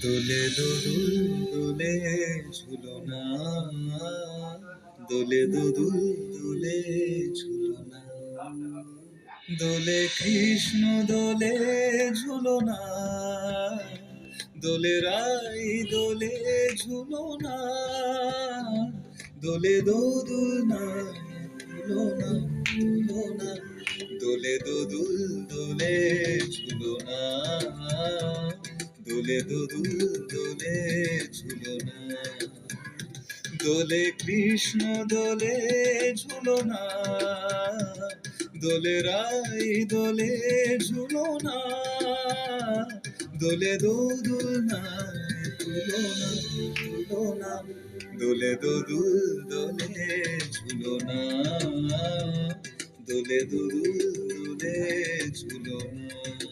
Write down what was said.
দোলে দোদুল দোলে ঝুলনা, দোলে দোদুল দোলে ঝুলনা, দোলে কৃষ্ণ দোলে ঝুলনা, দোলে রাই দোলে ঝুলনা, দোলে দোদুল নাই ঝুলনা ঝুলনা, দোলে দোদুল দোলে ঝুলনা, দোলে দোদুল দোলে ঝুলনা, দোলে কৃষ্ণ দোলে ঝুলনা, দোলে রাই দোলে ঝুলনা, দোলে দোদুল নাই ঝুলনা ঝুলনা, দোলে দোদুল দোলে ঝুলনা, দোলে দোদুল দোলে ঝুলনা।